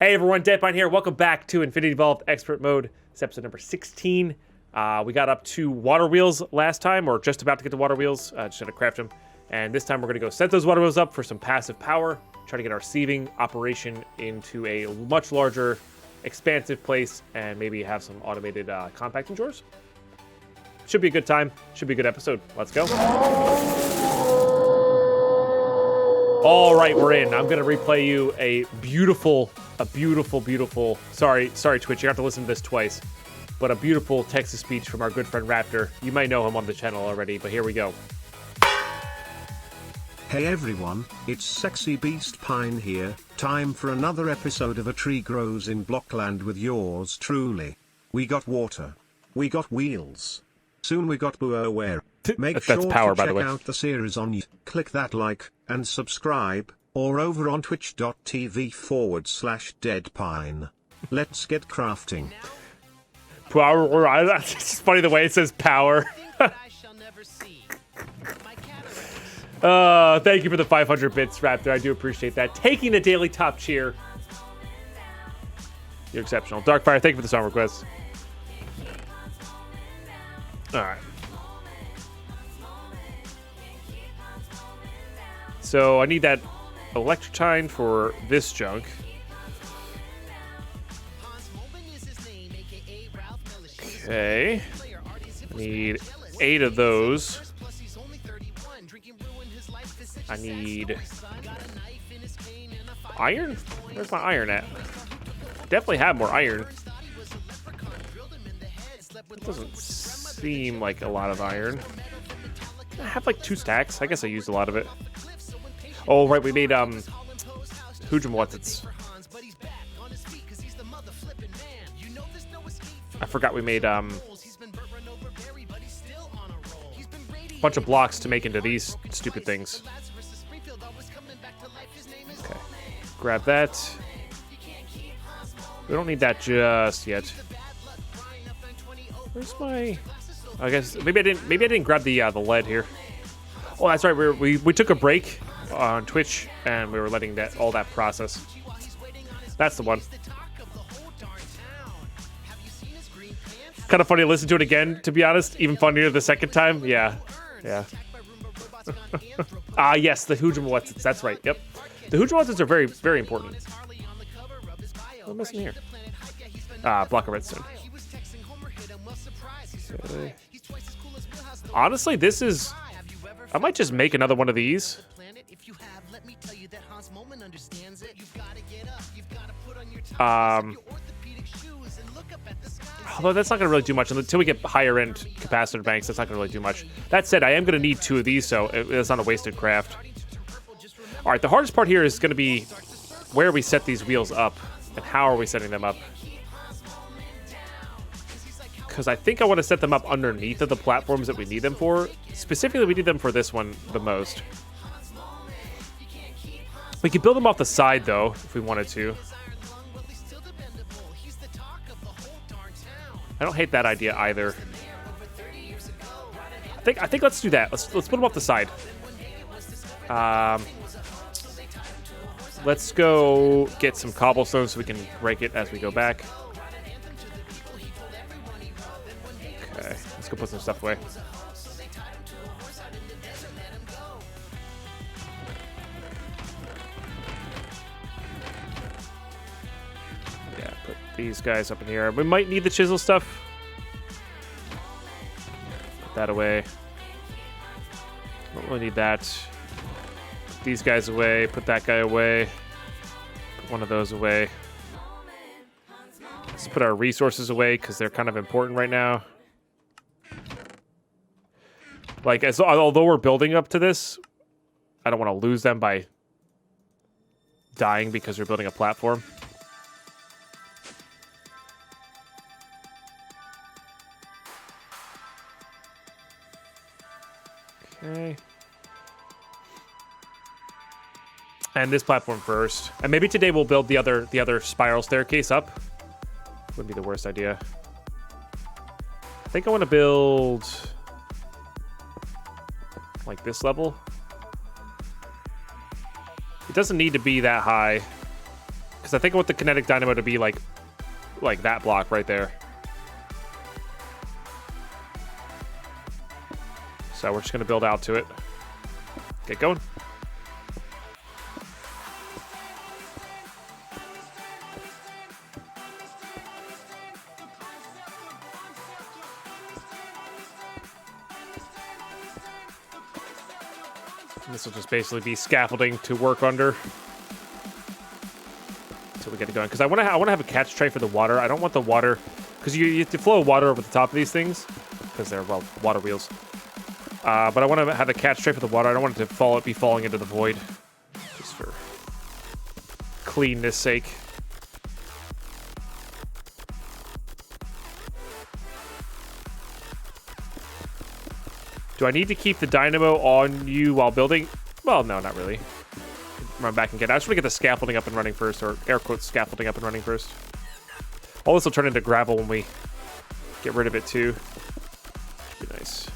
Hey everyone, Deadpine here. Welcome back to Infinity Evolved Expert Mode. It's episode number 16. We got up to water wheels last time, or just about to get to water wheels. Just had to craft them. And this time we're going to go set those water wheels up for some passive power. Try to get our sieving operation into a much larger, expansive place, and maybe have some automated compacting drawers. Should be a good time. Should be a good episode. Let's go. All right, we're in. I'm going to replay you a beautiful, sorry Twitch, you have to listen to this twice, but a beautiful text-to speech from our good friend Raptor. You might know him on the channel already, but here we go. Hey everyone, it's Sexy Beast Pine here. Time for another episode of A Tree Grows in Blockland with yours truly. We got water. We got wheels. Soon we got BioWare. Make sure power, to by the way. check out the series on YouTube. Click that like and subscribe, or over on twitch.tv/Deadpine. Let's get crafting. Power. It's just funny the way it says power. Thank you for the 500 bits, Raptor. I do appreciate that. Taking the daily top cheer. You're exceptional. Darkfire, thank you for the song request. All right. So I need that electrotine for this junk. Okay. I need 8 of those. I need iron? Where's my iron at? Definitely have more iron. It doesn't seem like a lot of iron. I have like 2 stacks. I guess I used a lot of it. Oh, right, we made, Hujumwatsits. I forgot we made, a bunch of blocks to make into these stupid things. Okay, grab that. We don't need that just yet. Where's my... I guess, maybe I didn't grab the lead here. Oh, that's right, we took a break on Twitch, and we were letting all that process. That's the one. Kind of funny to listen to it again, to be honest. Even funnier the second time. Yeah. Yes, the Hujumwatsits. That's right. Yep. The Hujumwatsits are very, very important. What am I missing here? Block of redstone. Okay. Honestly, this is... I might just make another one of these. Although that's not going to really do much until we get higher end capacitor banks. That's not going to really do much. That said, I am going to need 2 of these, so it's not a wasted craft. All right, the hardest part here is going to be where we set these wheels up and how are we setting them up. Because I think I want to set them up underneath of the platforms that we need them for. Specifically, we need them for this one the most. We could build them off the side, though, if we wanted to. I don't hate that idea either. I think let's do that. Let's put them off the side. Let's go get some cobblestone so we can break it as we go back. Okay, let's go put some stuff away. Yeah, put these guys up in here. We might need the chisel stuff. Put that away. Don't really need that. Put these guys away. Put that guy away. Put one of those away. Let's put our resources away because they're kind of important right now. Like, although we're building up to this, I don't want to lose them by dying because we're building a platform. Okay. And this platform first. And maybe today we'll build the other spiral staircase up. Wouldn't be the worst idea. I think I want to build like this level. It doesn't need to be that high. Because I think I want the kinetic dynamo to be like that block right there. So we're just going to build out to it. Get going. This will just basically be scaffolding to work under until we get it going. Because I want to have a catch tray for the water. I don't want the water, because you have to flow water over the top of these things because they're, well, water wheels. But I want to have a catch tray for the water. I don't want it to be falling into the void, just for cleanness sake. Do I need to keep the dynamo on you while building? Well, no, not really. Run back and get it. I just want to get the scaffolding up and running first, or air quotes scaffolding up and running first. All this will turn into gravel when we get rid of it too. Be nice.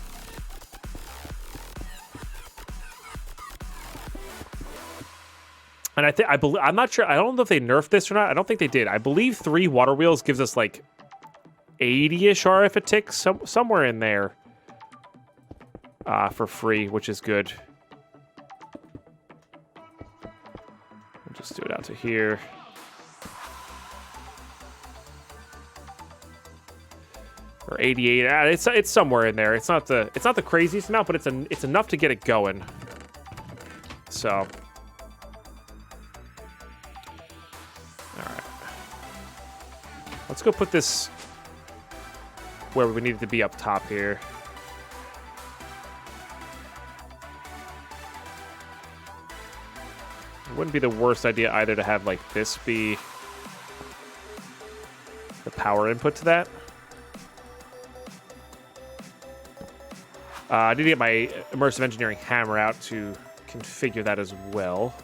And I'm not sure. I don't know if they nerfed this or not. I don't think they did. I believe 3 water wheels gives us like 80-ish RF a tick, somewhere in there. For free, which is good. We'll just do it out to here. Or 88. It's somewhere in there. It's not the craziest amount, but it's enough to get it going. So, all right. Let's go put this where we need it to be up top here. It wouldn't be the worst idea either to have like this be the power input to that. I need to get my Immersive Engineering hammer out to configure that as well.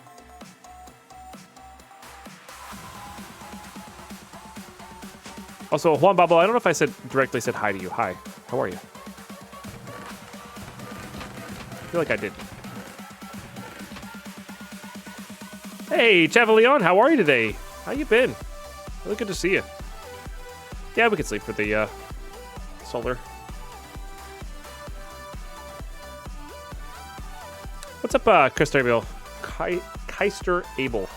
Also, Juan Babo, I don't know if I directly said hi to you. Hi, how are you? I feel like I did. Hey, Chavalion, how are you today? How you been? Really good to see you. Yeah, we can sleep for the solar. What's up, Keister Abel? Keister Abel.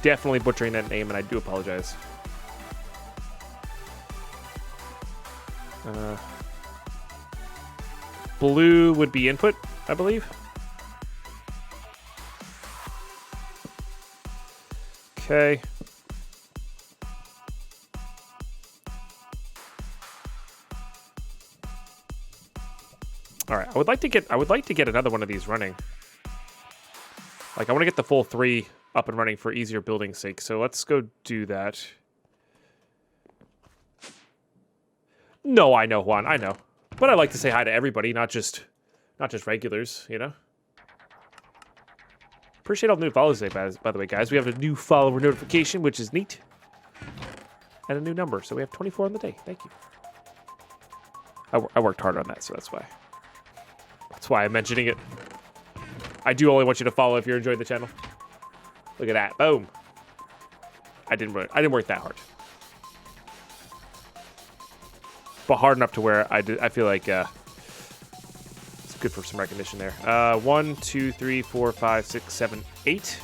Definitely butchering that name, and I do apologize. Blue would be input, I believe. Okay. All right. I would like to get another one of these running. Like, I want to get the full 3 up and running for easier building sake. So let's go do that. No, I know, Juan. I know. But I like to say hi to everybody, not just regulars, you know? Appreciate all the new follows today, by the way, guys. We have a new follower notification, which is neat. And a new number, so we have 24 on the day. Thank you. I worked hard on that, so that's why. That's why I'm mentioning it. I do only want you to follow if you're enjoying the channel. Look at that. Boom. I didn't work that hard. But hard enough to where I feel like it's good for some recognition there. 1, 2, 3, 4, 5, 6, 7, 8.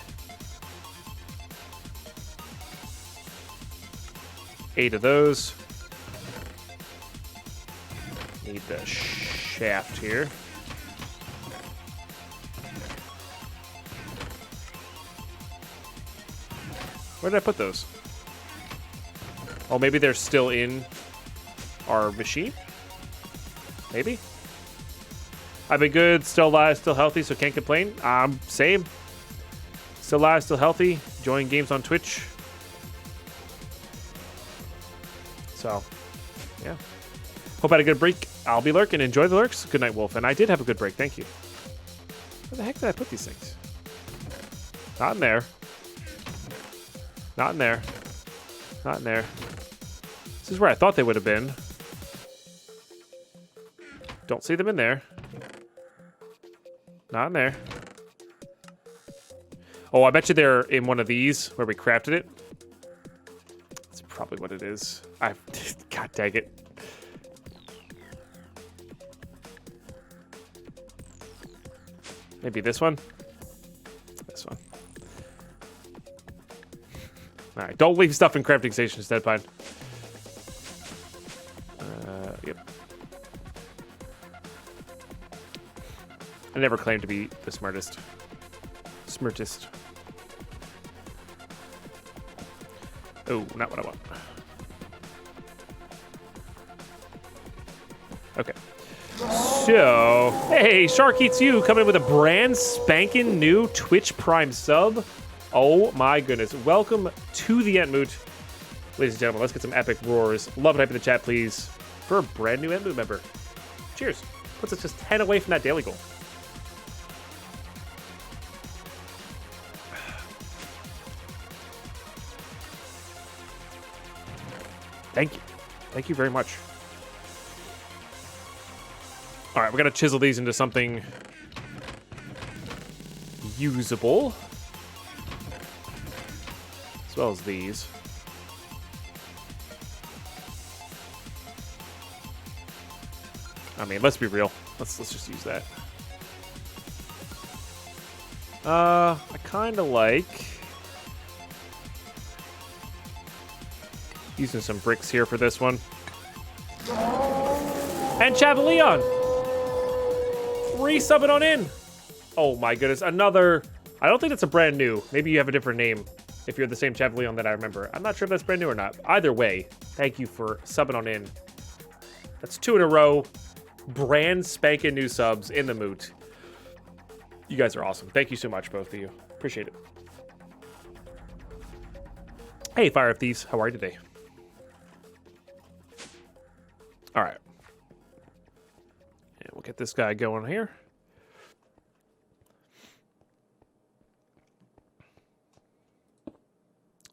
8 of those. Need the shaft here. Where did I put those? Oh, maybe they're still in our machine? Maybe? I've been good, still alive, still healthy, so can't complain. Same. Still alive, still healthy, enjoying games on Twitch. So, yeah. Hope I had a good break. I'll be lurking. Enjoy the lurks. Good night, Wolf. And I did have a good break. Thank you. Where the heck did I put these things? Not in there. Not in there. Not in there. This is where I thought they would have been. Don't see them in there. Not in there. Oh, I bet you they're in one of these where we crafted it. That's probably what it is. God dang it. Maybe this one? This one. Alright, don't leave stuff in crafting stations, Deadpine. Yep. I never claimed to be the smartest. Smartest. Oh, not what I want. Okay. So, hey, Shark Eats You coming with a brand spanking new Twitch Prime sub. Oh my goodness. Welcome to the Entmoot. Ladies and gentlemen, let's get some epic roars. Love and hype in the chat, please, for a brand new Entmoot member. Cheers. Puts us just 10 away from that daily goal. Thank you. Thank you very much. All right, we're going to chisel these into something usable. As well as these. I mean, let's be real. Let's just use that. I kind of like using some bricks here for this one. And Chavalion! Resubbing on in! Oh my goodness, another... I don't think it's a brand new. Maybe you have a different name if you're the same Chavalion that I remember. I'm not sure if that's brand new or not. Either way, thank you for subbing on in. That's 2 in a row. Brand spanking new subs in the moot. You guys are awesome. Thank you so much, both of you. Appreciate it. Hey, Fire of Thieves. How are you today? All right. And we'll get this guy going here.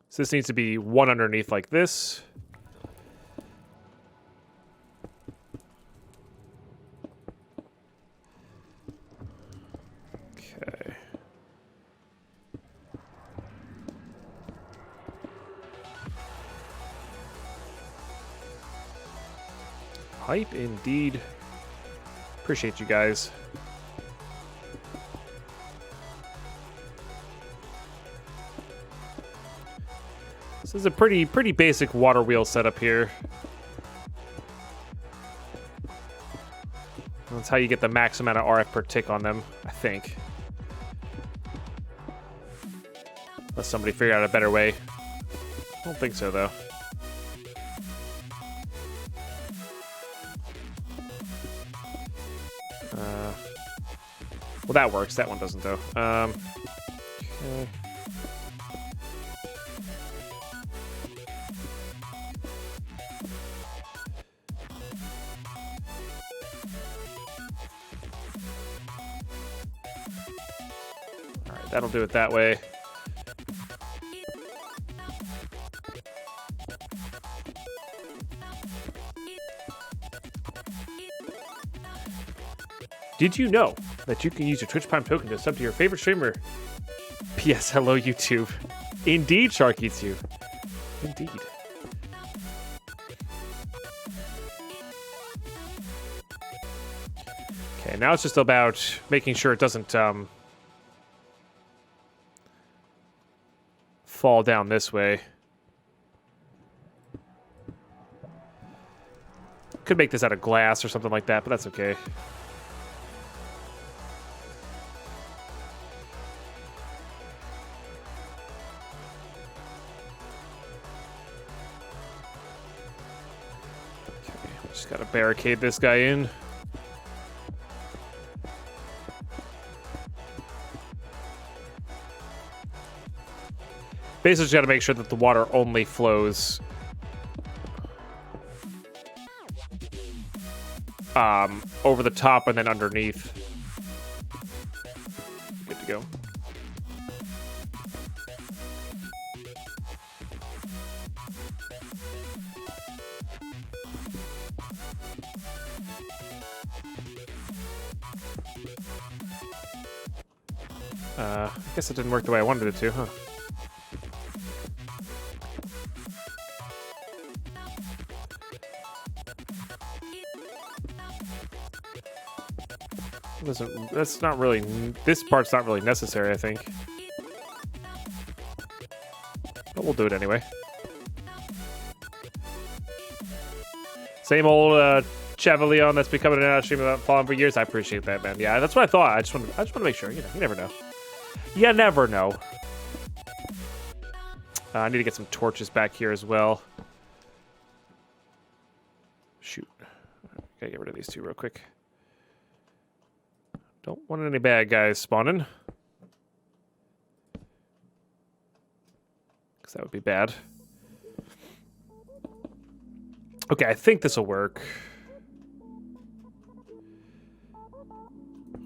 So this needs to be one underneath like this. Okay. Hype indeed. Appreciate you guys. This is a pretty basic water wheel setup here. That's how you get the max amount of RF per tick on them, I think. Unless somebody figured out a better way. I don't think so, though. Well, that works. That one doesn't, though. Okay. Alright, that'll do it that way. Did you know that you can use your Twitch Prime token to sub to your favorite streamer? P.S. Hello, YouTube. Indeed, Shark Eats You. Indeed. Okay, now it's just about making sure it doesn't fall down this way. Could make this out of glass or something like that, but that's okay. Just gotta barricade this guy in. Basically, just gotta make sure that the water only flows over the top and then underneath. Good to go. I guess it didn't work the way I wanted it to, huh? That's not really, this part's not really necessary, I think. But we'll do it anyway. Same old Chevalion that's been coming in and out of stream without falling for years. I appreciate that, man. Yeah, that's what I thought. I just want to make sure. You know, you never know. You never know. I need to get some torches back here as well. Shoot. Gotta get rid of these two real quick. Don't want any bad guys spawning. Because that would be bad. Okay, I think this will work.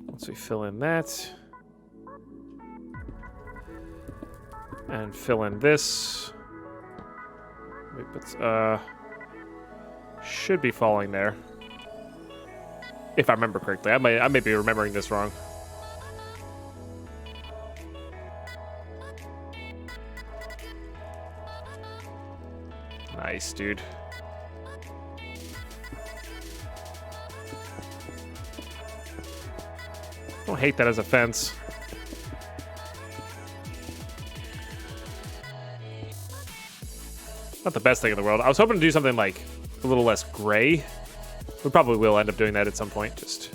Once we fill in that. And fill in this. Should be falling there. If I remember correctly. I may be remembering this wrong. Nice, dude. Don't hate that as a fence. Not the best thing in the world. I was hoping to do something like a little less gray. We probably will end up doing that at some point, just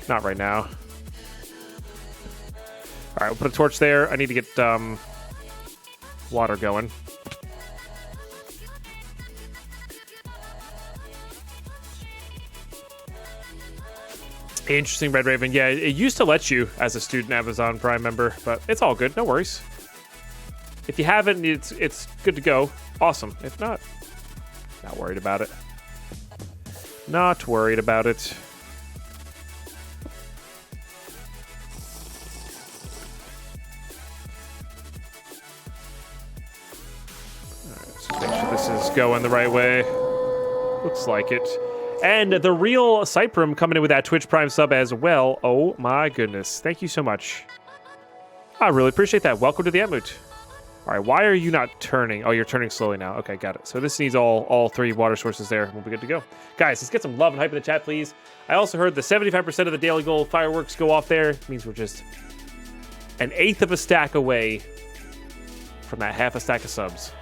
not right now. All right, we'll put a torch there. I need to get water going. Interesting, Red Raven. Yeah, it used to let you as a student Amazon Prime member, but it's all good. No worries. If you haven't, it's good to go. Awesome. If not, not worried about it. Not worried about it. Alright, so make sure this is going the right way. Looks like it. And the real Cyprum coming in with that Twitch Prime sub as well. Oh my goodness. Thank you so much. I really appreciate that. Welcome to the Emut. All right, why are you not turning? Oh, you're turning slowly now. Okay, got it. So this needs all three water sources there. We'll be good to go. Guys, let's get some love and hype in the chat, please. I also heard the 75% of the daily goal fireworks go off there. It means we're just an eighth of a stack away from that half a stack of subs.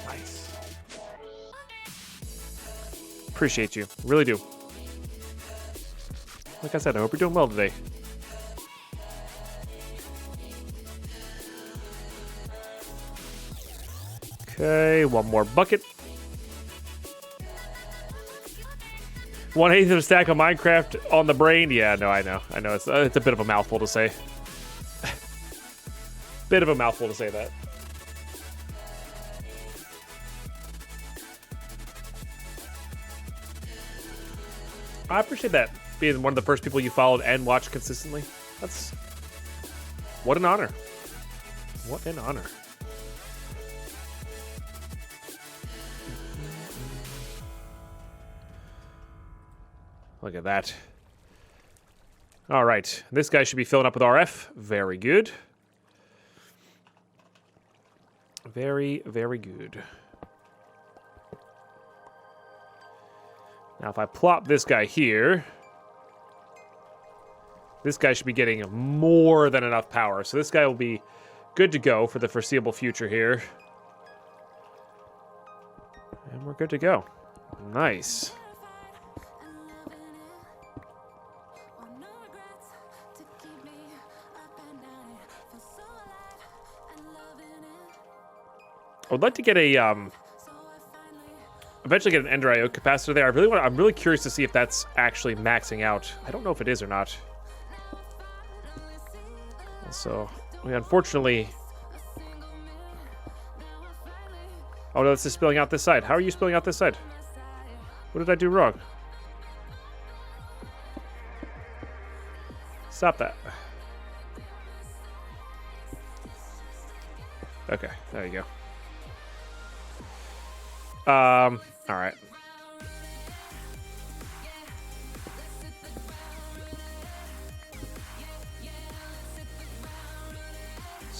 Nice. Appreciate you. Really do. Like I said, I hope you're doing well today. Okay, one more bucket. 1/8 of a stack of Minecraft on the brain. Yeah, no, I know. It's a bit of a mouthful to say. Bit of a mouthful to say that. I appreciate that. Being one of the first people you followed and watched consistently. That's... what an honor. What an honor. Look at that. All right. This guy should be filling up with RF. Very good. Very, very good. Now, if I plop this guy here, this guy should be getting more than enough power. So this guy will be good to go for the foreseeable future here. And we're good to go. Nice. I would like to get a eventually get an Ender IO capacitor there. I'm really curious to see if that's actually maxing out. I don't know if it is or not. So we unfortunately. Oh no, this is spilling out this side. How are you spilling out this side? What did I do wrong? Stop that. Okay, there you go. All right.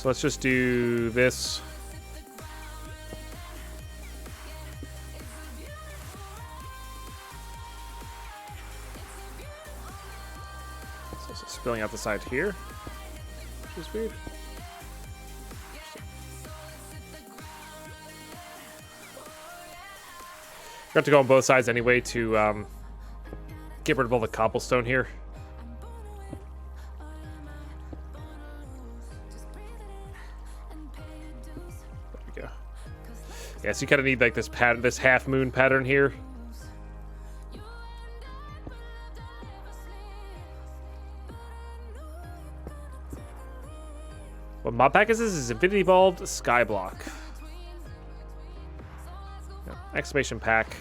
So let's just do this. So it's spilling out the side here, which is weird. You have to go on both sides anyway to get rid of all the cobblestone here. There we go. Yeah, so you kind of need like this pattern, this half moon pattern here. What mod pack is this? Is Infinity Evolved Skyblock. No, exclamation pack.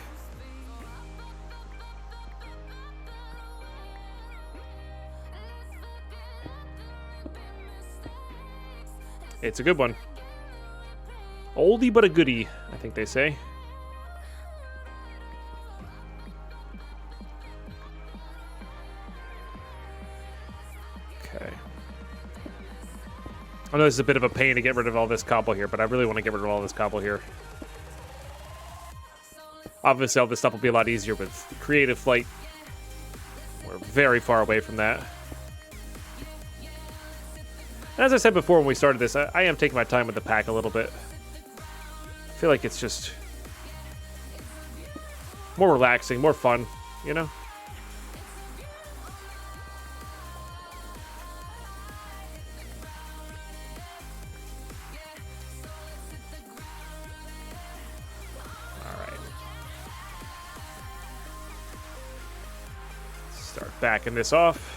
It's a good one. Oldie but a goodie, I think they say. Okay. I know this is a bit of a pain to get rid of all this cobble here, but I really want to get rid of all this cobble here. Obviously, all this stuff will be a lot easier with Creative Flight. We're very far away from that. And as I said before when we started this, I am taking my time with the pack a little bit. I feel like it's just more relaxing, more fun, you know? Alright. Start backing this off.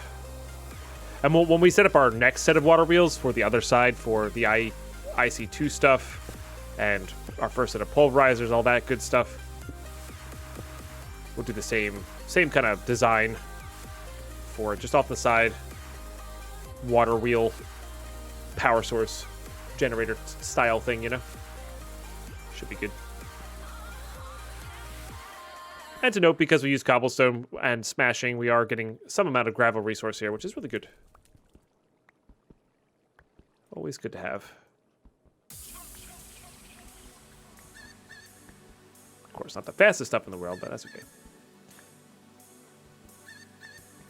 And when we set up our next set of water wheels for the other side, for the IC2 stuff, and our first set of pulverizers, all that good stuff, we'll do the same kind of design for just off the side, water wheel, power source, generator style thing, you know? Should be good. And to note, because we use cobblestone and smashing, we are getting some amount of gravel resource here, which is really good. Always good to have. Of course, not the fastest stuff in the world, but that's okay.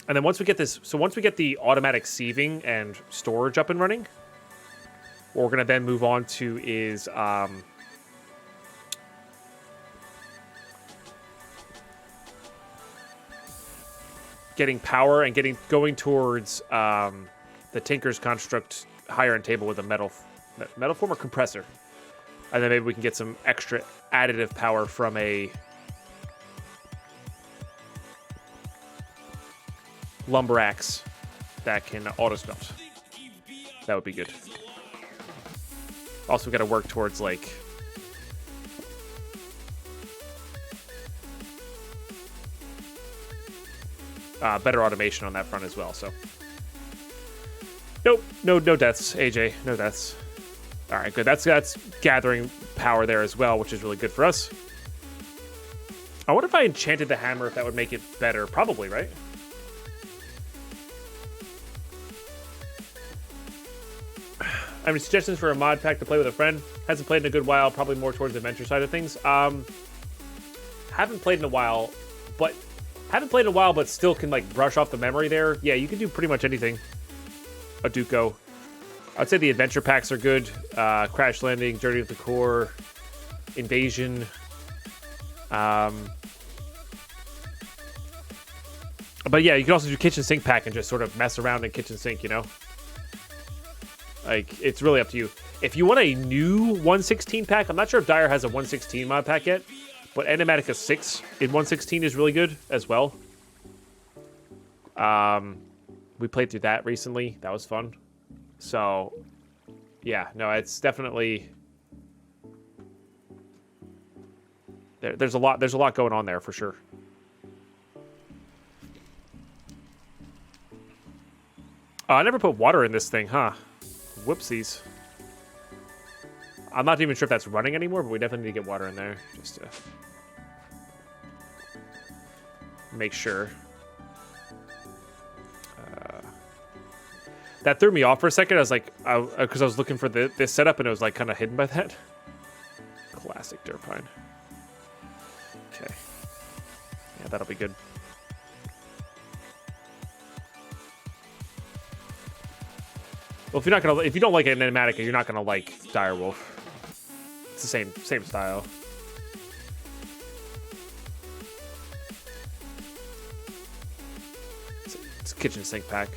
And then once we get this, so once we get the automatic sieving and storage up and running, what we're going to then move on to is getting power and going towards the Tinker's Construct higher end table with a metal form or compressor. And then maybe we can get some extra additive power from a lumber axe that can auto smelt. That would be good. Also, we got to work towards like better automation on that front as well. So, nope, no deaths, AJ, no deaths. All right, good. That's gathering power there as well, which is really good for us. I wonder if I enchanted the hammer, if that would make it better. Probably, right? I mean, suggestions for a mod pack to play with a friend. Hasn't played in a good while. Probably more towards the adventure side of things. Haven't played in a while, but still can like brush off the memory there. Yeah, you can do pretty much anything. A Duco. I'd say the adventure packs are good. Crash Landing, Journey of the Core, Invasion. But yeah, you can also do Kitchen Sink pack and just sort of mess around in Kitchen Sink, you know? Like, it's really up to you. If you want a new 116 pack, I'm not sure if Dire has a 116 mod pack yet, but Animatica 6 in 116 is really good as well. We played through that recently. That was fun. So, yeah, no, it's definitely there's a lot going on there for sure. I never put water in this thing, huh? Whoopsies. I'm not even sure if that's running anymore, but we definitely need to get water in there just to make sure. That threw me off for a second. I was like, because I was looking for this setup and it was like kind of hidden by that. Classic Deadpine. Okay. Yeah, that'll be good. Well, if you don't like an animatic, you're not gonna like Direwolf. It's the same style. It's a kitchen sink pack.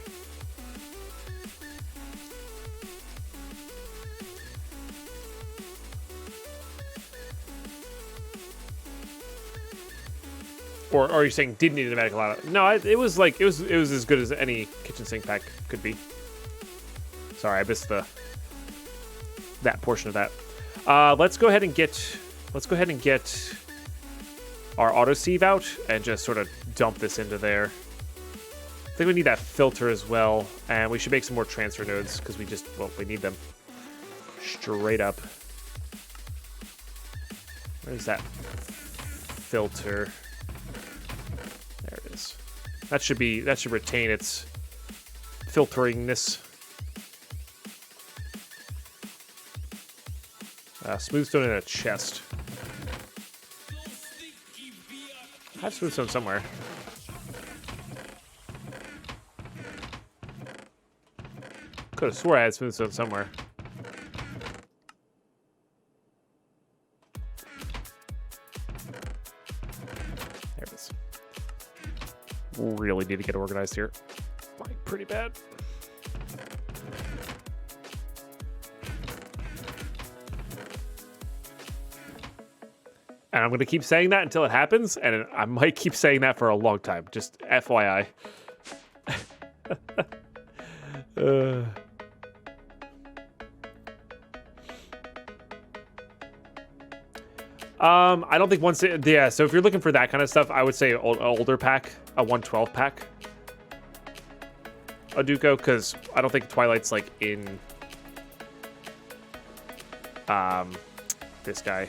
Or are you saying didn't need a medical lot? No, it was as good as any kitchen sink pack could be. Sorry, I missed that portion of that. Let's go ahead and get our auto sieve out and just sort of dump this into there. I think we need that filter as well, and we should make some more transfer nodes because we need them straight up. Where's that filter? There it is. That should retain its filteringness. Smooth stone in a chest. I have smooth stone somewhere. Could have swore I had smooth stone somewhere. There it is. Really need to get organized here. Like, pretty bad. And I'm going to keep saying that until it happens, and I might keep saying that for a long time. Just FYI. I don't think yeah, so if you're looking for that kind of stuff, I would say an older pack, a 112 pack. A Duco, because I don't think Twilight's like in this guy.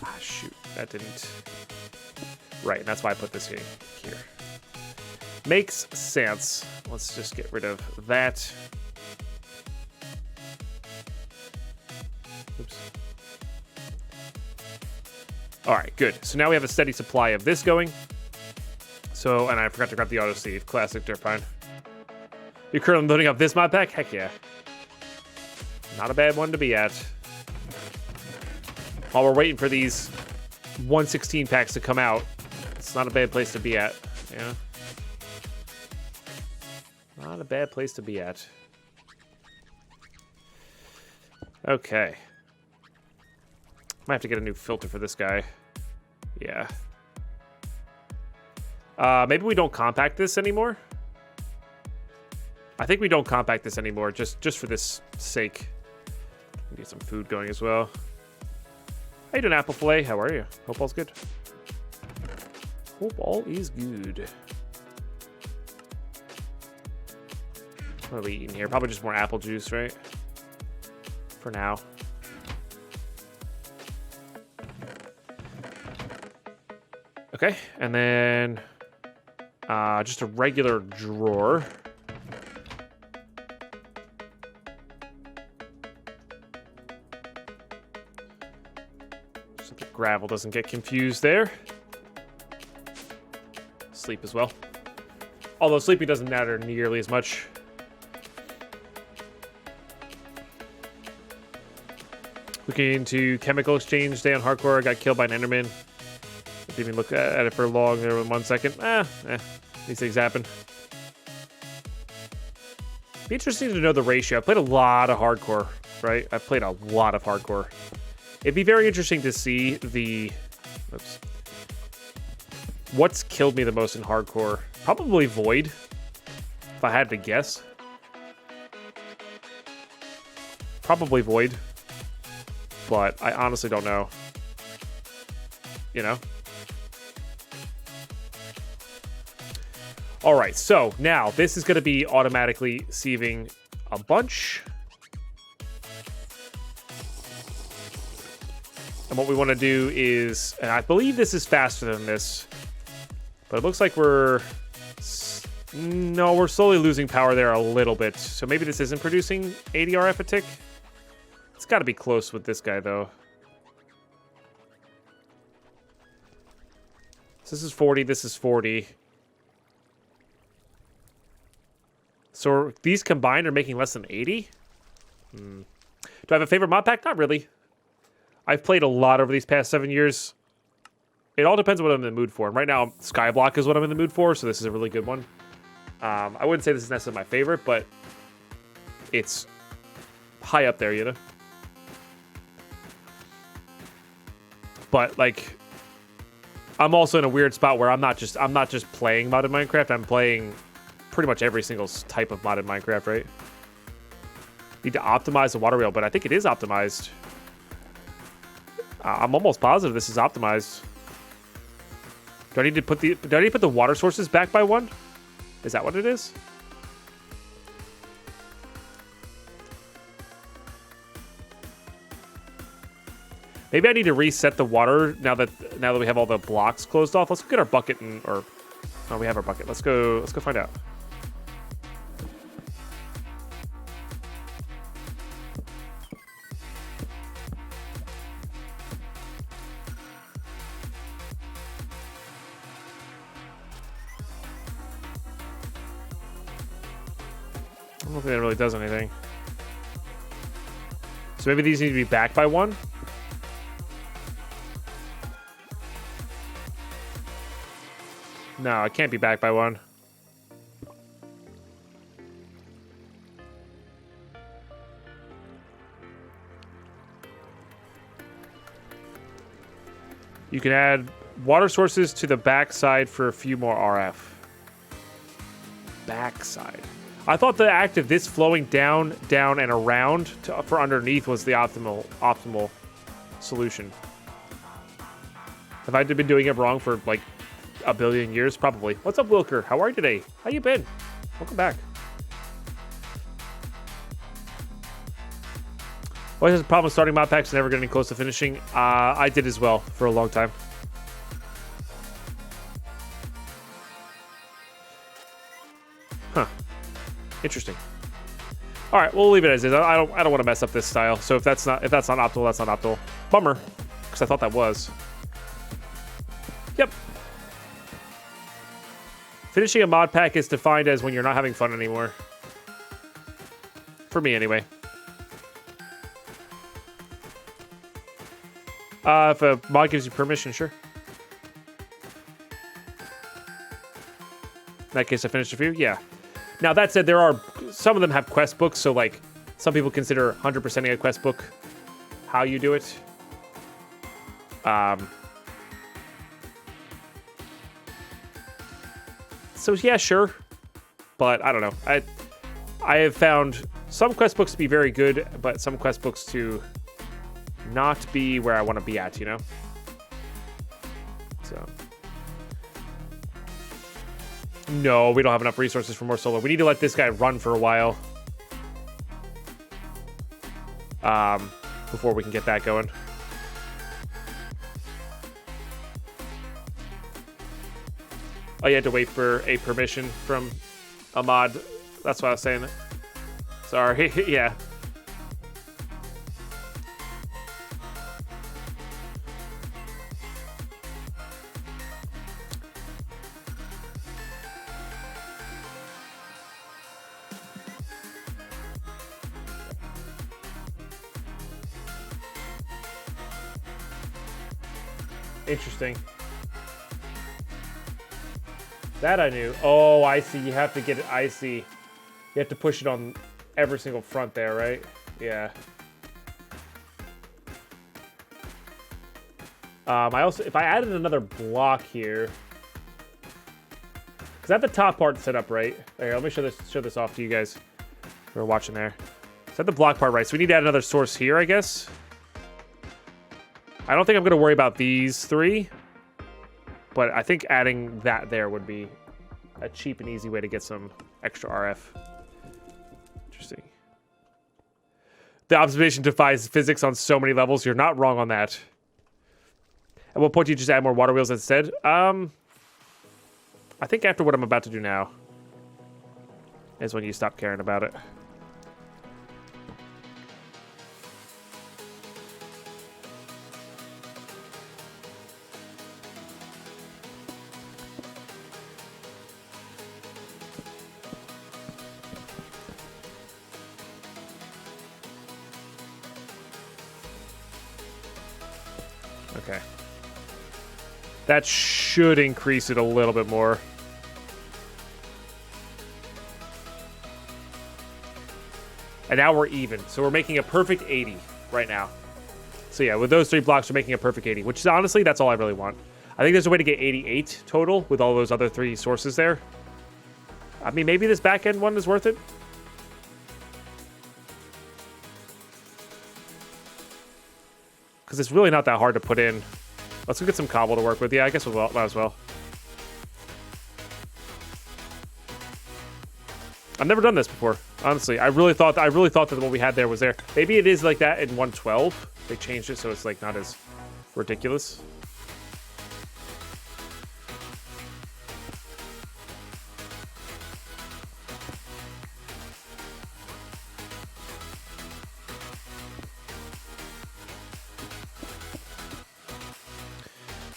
Ah, shoot, that didn't. Right, and that's why I put this here. Makes sense. Let's just get rid of that. Oops. All right, good. So now we have a steady supply of this going. So, and I forgot to grab the auto sieve. Classic Deadpine. You're currently loading up this mod pack? Heck yeah. Not a bad one to be at. While we're waiting for these 116 packs to come out, it's not a bad place to be at. Yeah. Not a bad place to be at. Okay. Might have to get a new filter for this guy. Yeah. Maybe we don't compact this anymore. I think we don't compact this anymore, just for this sake. Get some food going as well. How you doing, Apple Fillet? How are you? Hope all's good. Hope all is good. What are we eating here? Probably just more apple juice, right? For now. Okay, and then just a regular drawer. So the gravel doesn't get confused there. Sleep as well. Although sleeping doesn't matter nearly as much. Looking into chemical exchange day on hardcore. Got killed by an Enderman. Didn't even look at it for long there in 1 second. These things happen. Be interesting to know the ratio. I played a lot of hardcore, right? I've played a lot of hardcore. It'd be very interesting to see the... Oops. What's killed me the most in hardcore? Probably Void, if I had to guess. Probably Void. But I honestly don't know. You know? All right, so now this is going to be automatically sieving a bunch. And what we want to do is, and I believe this is faster than this, but it looks like we're No, we're slowly losing power there a little bit. So maybe this isn't producing 80 RF a tick. It's got to be close with this guy, though. So this is 40, this is 40. So these combined are making less than 80? Do I have a favorite mod pack? Not really. I've played a lot over these past 7 years. It all depends on what I'm in the mood for. And right now, Skyblock is what I'm in the mood for, so this is a really good one. I wouldn't say this is necessarily my favorite, but it's high up there, you know? But, like, I'm also in a weird spot where I'm not just playing modded Minecraft, I'm playing pretty much every single type of modded Minecraft, right? Need to optimize the water wheel, but I think it is optimized. I'm almost positive this is optimized. Do I need to put the water sources back by 1? Is that what it is? Maybe I need to reset the water now that we have all the blocks closed off. Let's go get our bucket we have our bucket. Let's go find out. I don't think that really does anything. So maybe these need to be back by 1? No, it can't be back by 1. You can add water sources to the backside for a few more RF. Backside. I thought the act of this flowing down, and around for underneath was the optimal solution. Have I been doing it wrong for like a billion years? Probably. What's up, Wilker? How are you today? How you been? Welcome back. Always has a problem with starting mod packs and never getting close to finishing. I did as well for a long time. Huh. Interesting. All right, we'll leave it as is. I don't want to mess up this style. So if that's not optimal, that's not optimal. Bummer, because I thought that was. Yep. Finishing a mod pack is defined as when you're not having fun anymore. For me, anyway. If a mod gives you permission, sure. In that case, I finished a few. Yeah. Now, that said, some of them have quest books, so, like, some people consider 100%ing a quest book how you do it. So, yeah, sure. But, I don't know. I have found some quest books to be very good, but some quest books to not be where I want to be at, you know? So... No, we don't have enough resources for more solo. We need to let this guy run for a while. Before we can get that going. Oh, you had to wait for a permission from a mod. That's what I was saying. Sorry, yeah. Interesting. That I knew. Oh, I see. You have to get it. I see. You have to push it on every single front there, right? Yeah. I also, if I added another block here, because I have the top part set up right. Here, let me show this off to you guys who are watching there. Set the block part right. So we need to add another source here, I guess. I don't think I'm going to worry about these three, but I think adding that there would be a cheap and easy way to get some extra RF. Interesting. The observation defies physics on so many levels. You're not wrong on that. At what point do you just add more water wheels instead? I think after what I'm about to do now. is when you stop caring about it. Okay. That should increase it a little bit more. And now we're even. So we're making a perfect 80 right now. So yeah, with those 3 blocks, we're making a perfect 80, which is honestly, that's all I really want. I think there's a way to get 88 total with all those other 3 sources there. I mean, maybe this back end one is worth it. Because it's really not that hard to put in. Let's go get some cobble to work with. Yeah, I guess we might as well. I've never done this before, honestly. I really thought that what we had there was there. Maybe it is like that in 112. They changed it so it's like not as ridiculous.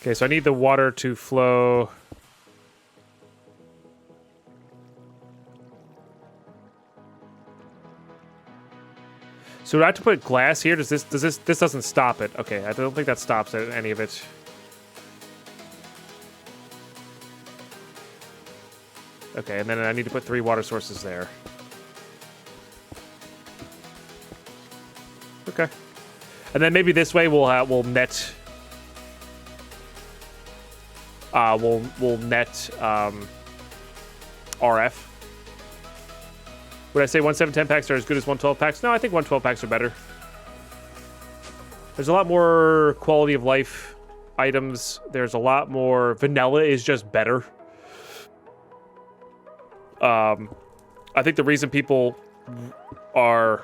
Okay, so I need the water to flow. So do I have to put glass here? This doesn't stop it. Okay, I don't think that stops any of it. Okay, and then I need to put 3 water sources there. Okay. And then maybe this way we'll net we'll net RF. Would I say 1/7/10 packs are as good as 1/12 packs? No, I think 1/12 packs are better. There's a lot more quality of life items. There's a lot more. Vanilla is just better. I think the reason people are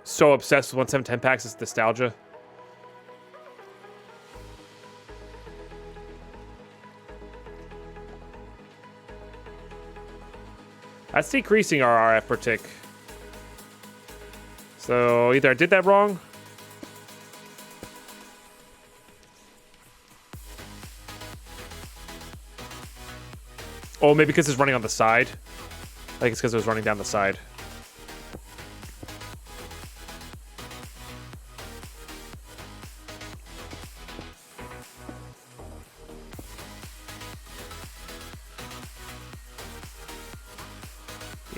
so obsessed with 1/7/10 packs is nostalgia. That's decreasing our RF per tick. So either I did that wrong. Oh, maybe because it's running on the side. I think it's because it was running down the side.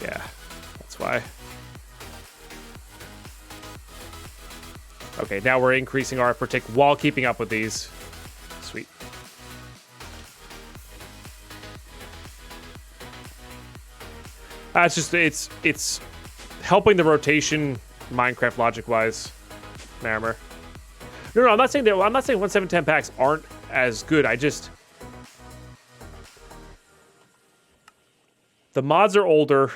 Yeah, that's why. Okay, now we're increasing our per tick while keeping up with these. Sweet. It's helping the rotation Minecraft logic wise. Marmer. No, I'm not saying 1/7/10 packs aren't as good. The mods are older.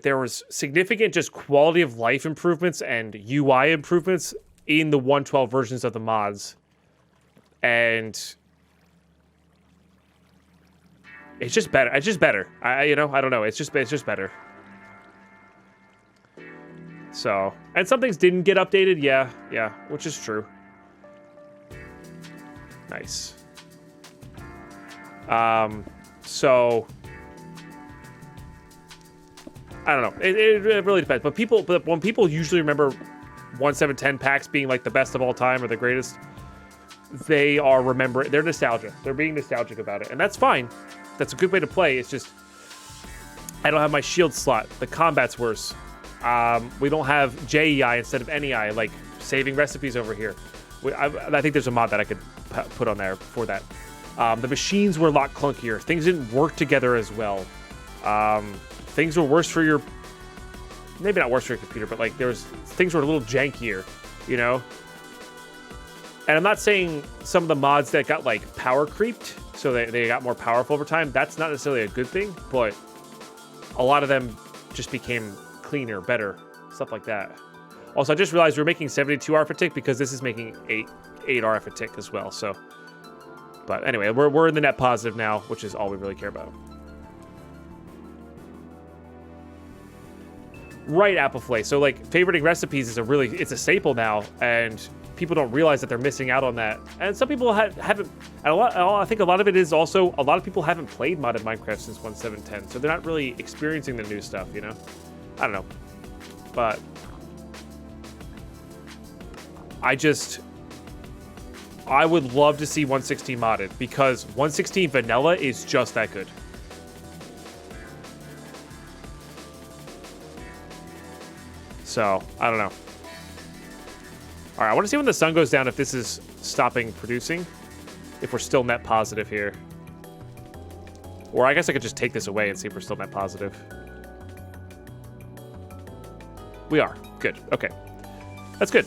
There was significant just quality of life improvements and UI improvements in the 112 versions of the mods. And it's just better. It's just better. I don't know. It's just better. So, and some things didn't get updated. Yeah, which is true. Nice. So I don't know. It really depends. But when people usually remember 1/7/10 packs being like the best of all time or the greatest, they are remembering. They're nostalgia. They're being nostalgic about it, and that's fine. That's a good way to play. It's just I don't have my shield slot. The combat's worse. We don't have JEI instead of NEI, like saving recipes over here. I think there's a mod that I could put on there for that. The machines were a lot clunkier. Things didn't work together as well. Things were worse for your... Maybe not worse for your computer, but like things were a little jankier, you know? And I'm not saying some of the mods that got like power creeped, so they got more powerful over time. That's not necessarily a good thing, but a lot of them just became cleaner, better, stuff like that. Also, I just realized we're making 72 RF a tick because this is making 8 RF a tick as well. So, but anyway, we're in the net positive now, which is all we really care about. Right, apple flay. So like favoriting recipes is it's a staple now, and people don't realize that they're missing out on that. And some people haven't, and I think a lot of it is also a lot of people haven't played modded Minecraft since 1.7.10, so they're not really experiencing the new stuff, you know? I don't know. But I would love to see 1.16 modded, because 1.16 vanilla is just that good. So, I don't know. All right, I want to see when the sun goes down if this is stopping producing. If we're still net positive here. Or I guess I could just take this away and see if we're still net positive. We are. Good. Okay. That's good.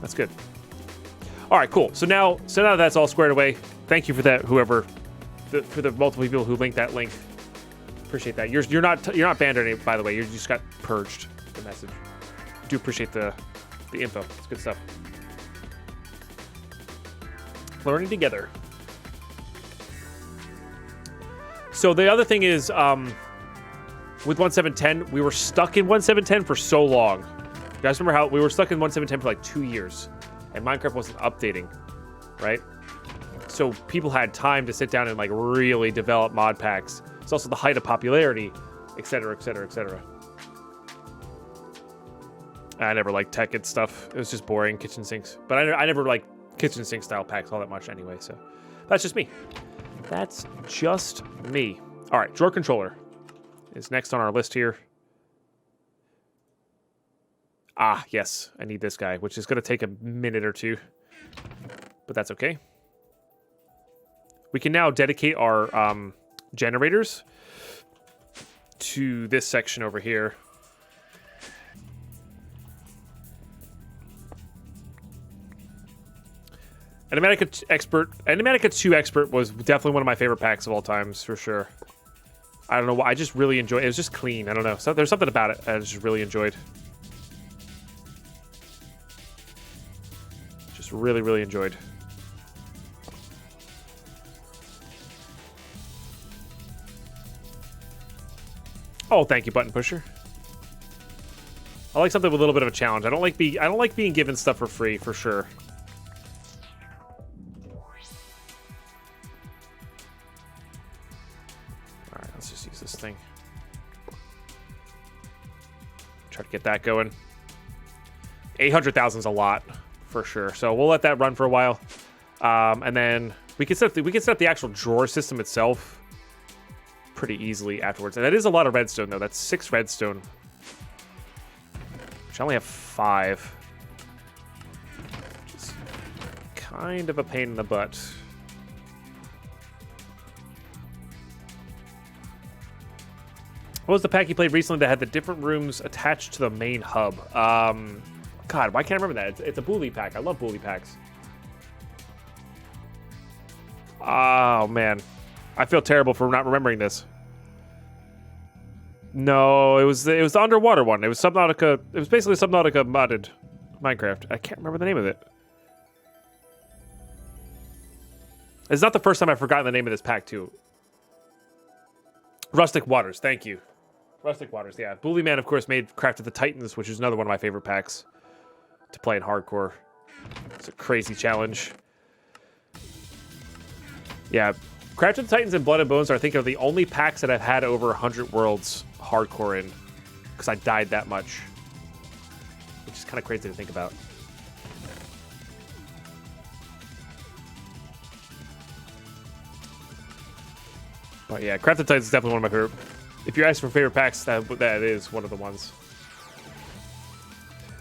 That's good. All right, cool. So now that's all squared away. Thank you for that, for the multiple people who linked that link. Appreciate that. You're not banned or anything, by the way. You just got purged. The message. Do appreciate the info. It's good stuff. Learning together. So the other thing is, with 1.7.10, we were stuck in 1.7.10 for so long. You guys remember how we were stuck in 1.7.10 for like 2 years, and Minecraft wasn't updating, right? So people had time to sit down and like really develop mod packs. It's also the height of popularity, etc., etc., etc. I never liked tech and stuff. It was just boring kitchen sinks. But I never liked kitchen sink style packs all that much anyway, so that's just me. That's just me. All right, drawer controller is next on our list here. Ah, yes, I need this guy, which is going to take a minute or two, but that's okay. We can now dedicate our generators to this section over here. Animatica 2 Expert was definitely one of my favorite packs of all times, for sure. I don't know why, I just really enjoyed it. It was just clean, I don't know. So there's something about it I just really enjoyed. Just really, really enjoyed. Oh, thank you, Button Pusher. I like something with a little bit of a challenge. I don't like being given stuff for free, for sure. Alright, let's just use this thing. Try to get that going. 800,000 is a lot, for sure. So we'll let that run for a while. And then we can set the actual drawer system itself pretty easily afterwards. And that is a lot of redstone, though. That's 6 redstone. Which I only have 5. Which is kind of a pain in the butt. What was the pack you played recently that had the different rooms attached to the main hub? God, why can't I remember that? It's a Bully pack. I love Bully packs. Oh, man. I feel terrible for not remembering this. No, it was the underwater one. It was Subnautica. It was basically Subnautica modded Minecraft. I can't remember the name of it. It's not the first time I've forgotten the name of this pack, too. Rustic Waters. Thank you. Rustic Waters, yeah. Bully Man, of course, crafted the Titans, which is another one of my favorite packs to play in hardcore. It's a crazy challenge. Yeah. Crafted the Titans and Blood and Bones, I think, are the only packs that I've had over 100 worlds hardcore in, because I died that much. Which is kind of crazy to think about. But yeah, Crafted Titans is definitely one of my favorite. If you're asking for favorite packs, that is one of the ones.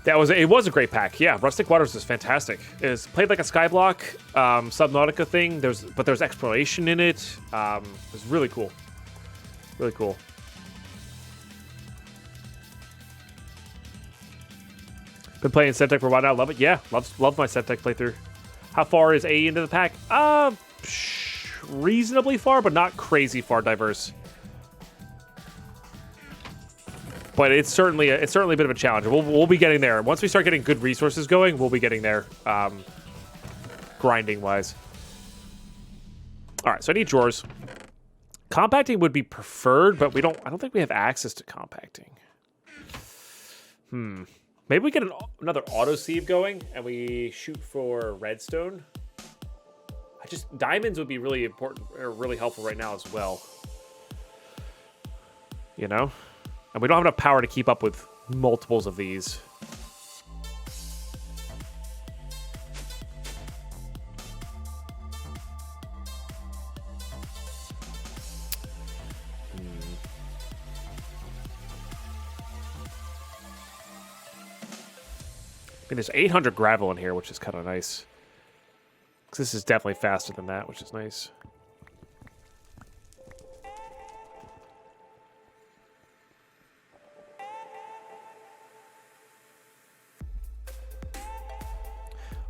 It was a great pack. Yeah, Rustic Waters is fantastic. It's played like a Skyblock, Subnautica thing. But there's exploration in it. It was really cool. Really cool. Been playing Septec for a while now. Love it. Yeah, love my Septec playthrough. How far is A into the pack? Reasonably far, but not crazy far diverse. But it's certainly a bit of a challenge. We'll be getting there. Once we start getting good resources going, we'll be getting there, grinding wise. All right, so I need drawers. Compacting would be preferred, but I don't think we have access to compacting. Maybe we get another auto sieve going and we shoot for redstone. Diamonds would be really important or really helpful right now as well. You know? And we don't have enough power to keep up with multiples of these. I mean, there's 800 gravel in here, which is kind of nice. Because this is definitely faster than that, which is nice.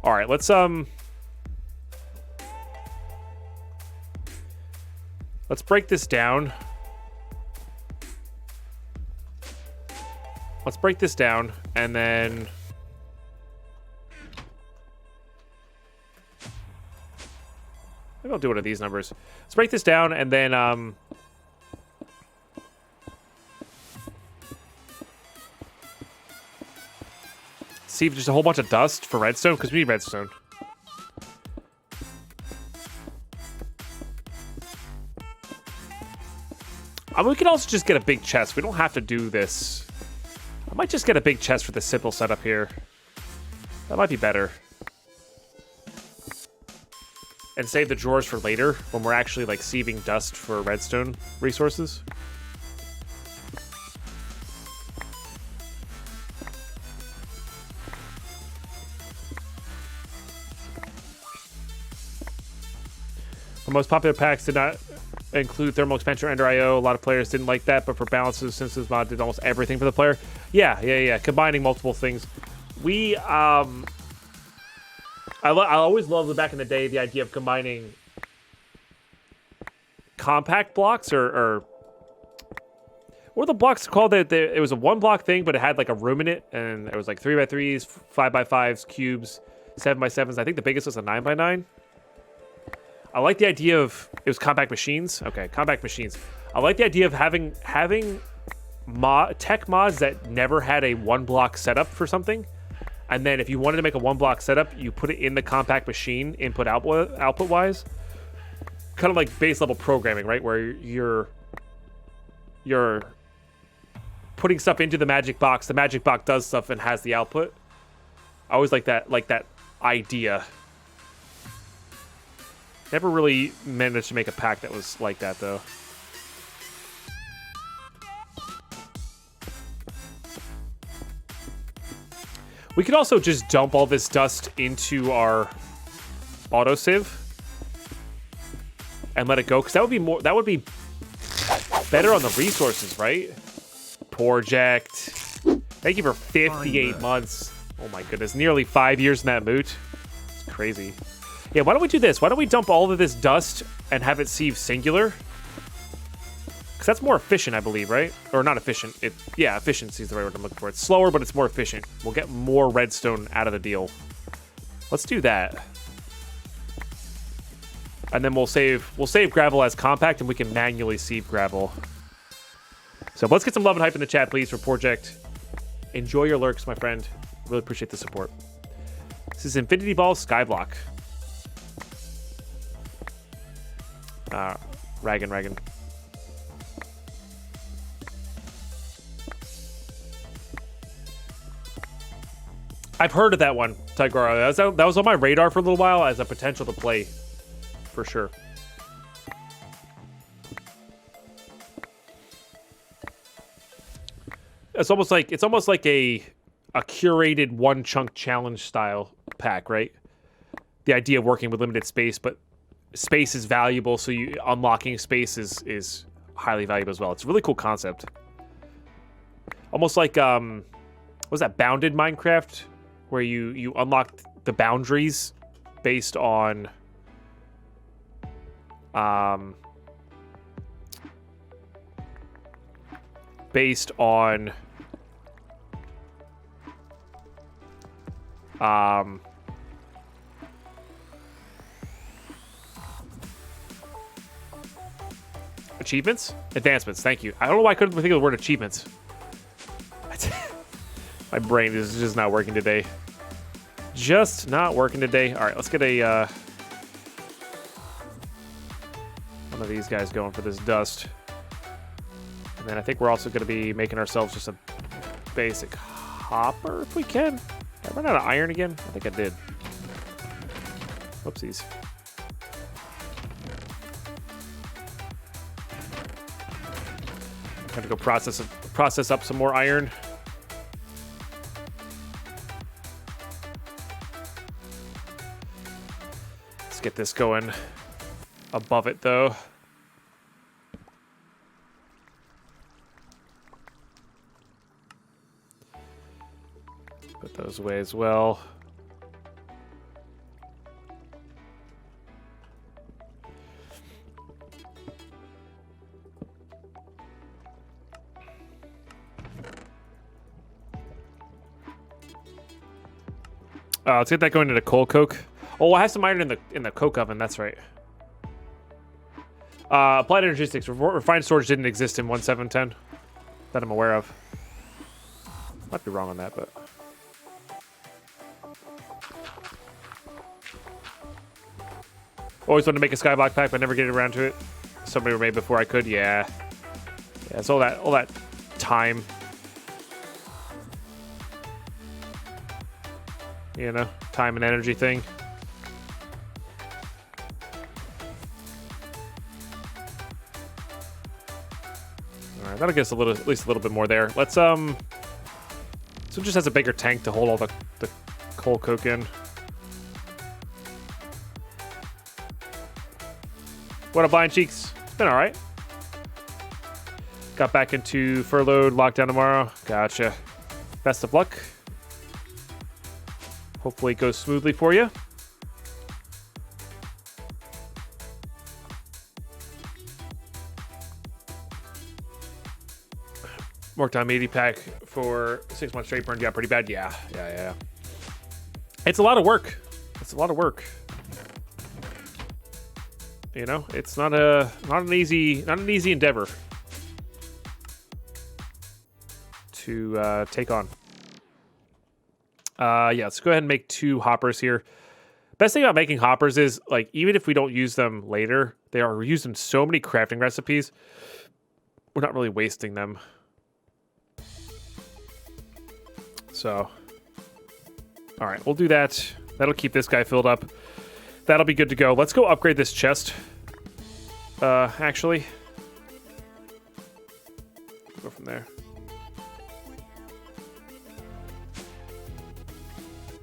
All right, let's break this down. Let's break this down, and then maybe I'll do one of these numbers. Let's break this down, and then see if there's a whole bunch of dust for redstone, because we need redstone. We can also just get a big chest. We don't have to do this. I might just get a big chest for the simple setup here. That might be better. And save the drawers for later, when we're actually, like, sieving dust for redstone resources. The most popular packs did not include thermal expansion or Ender IO. A lot of players didn't like that, but for balances, since this mod did almost everything for the player. Yeah. Combining multiple things. I always loved back in the day the idea of combining compact blocks or what were the blocks called? It was a 1-block thing, but it had like a room in it, and it was like 3x3s, 5x5s, cubes, 7x7s. I think the biggest was a 9x9. I like the idea of it was compact machines. Okay, compact machines. I like the idea of having tech mods that never had a 1-block setup for something. And then if you wanted to make a 1-block setup, you put it in the compact machine, input output wise. Kind of like base level programming, right? Where you're putting stuff into the magic box. The magic box does stuff and has the output. I always like that idea. Never really managed to make a pack that was like that though. We could also just dump all this dust into our autosieve and let it go, because that would be better on the resources, right? Project. Thank you for 58 months. Oh my goodness, nearly 5 years in that moot. It's crazy. Yeah, why don't we do this? Why don't we dump all of this dust and have it sieve singular? Because that's more efficient, I believe, right? Or not efficient. Yeah, efficiency is the right word I'm looking for. It's slower, but it's more efficient. We'll get more redstone out of the deal. Let's do that. And then we'll save gravel as compact, and we can manually sieve gravel. So let's get some love and hype in the chat, please, for Project. Enjoy your lurks, my friend. Really appreciate the support. This is Infinity Evolved Skyblock. Raggin. I've heard of that one, Tigora. That was on my radar for a little while as a potential to play, for sure. It's almost like a curated one chunk challenge style pack, right? The idea of working with limited space, but space is valuable, so unlocking space is highly valuable as well. It's a really cool concept. Almost like what was that, Bounded Minecraft, where you unlocked the boundaries based on achievements? Advancements, thank you. I don't know why I couldn't think of the word achievements. My brain is just not working today. Just not working today. All right, let's get a one of these guys going for this dust. And then I think we're also going to be making ourselves just a basic hopper if we can. Did I run out of iron again? I think I did. Whoopsies. Got to go process up some more iron. Let's get this going above it though. Put those away as well. Let's get that going into coal coke. Oh, I have some iron in the coke oven. That's right. Applied Energistics. Refined storage didn't exist in 1.7.10 that I'm aware of. Might be wrong on that, but always wanted to make a skyblock pack, but never get around to it. Somebody were made before I could. Yeah. Yeah. It's all that time. You know, time and energy thing. All right, that'll get us at least a little bit more there. Let's so it just has a bigger tank to hold all the coal coke in. What up, Blind Cheeks? It's been all right. Got back into furloughed, lockdown tomorrow. Gotcha. Best of luck. Hopefully it goes smoothly for you. Worked on 80 pack for 6 months straight, burned out pretty bad. Yeah. It's a lot of work. You know, it's not an easy endeavor to take on. Yeah, let's go ahead and make 2 hoppers here. Best thing about making hoppers is, like, even if we don't use them later, they are used in so many crafting recipes. We're not really wasting them. So, all right, we'll do that. That'll keep this guy filled up. That'll be good to go. Let's go upgrade this chest. Actually. Go from there.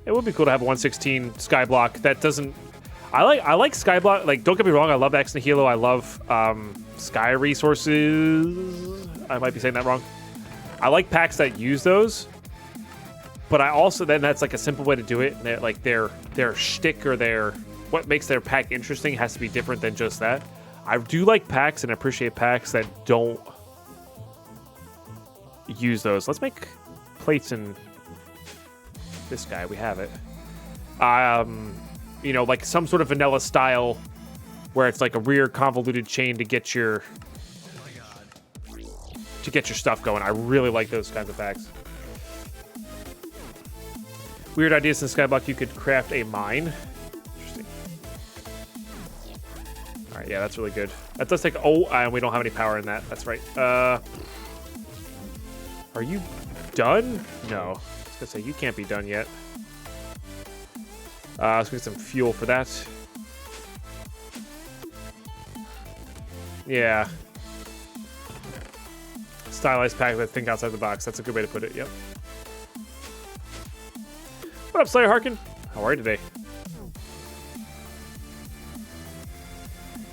It would be cool to have a 116 skyblock. That doesn't... I like skyblock. Like, don't get me wrong. I love X Nihilo. I love sky resources. I might be saying that wrong. I like packs that use those. But I also... Then that's like a simple way to do it. And like their shtick or their... What makes their pack interesting has to be different than just that. I do like packs and appreciate packs that don't use those. Let's make plates and... This guy, we have it. You know, like some sort of vanilla style where it's like a rear convoluted chain to get your stuff going. I really like those kinds of packs. Weird ideas in Skyblock. You could craft a mine. Interesting. All right, yeah, that's really good. That does take... Oh, and we don't have any power in that. That's right. Are you done? No. I was gonna say, you can't be done yet. Let's get some fuel for that. Yeah. Stylized pack that think outside the box. That's a good way to put it, yep. What up, Slayer Harkin? How are you today?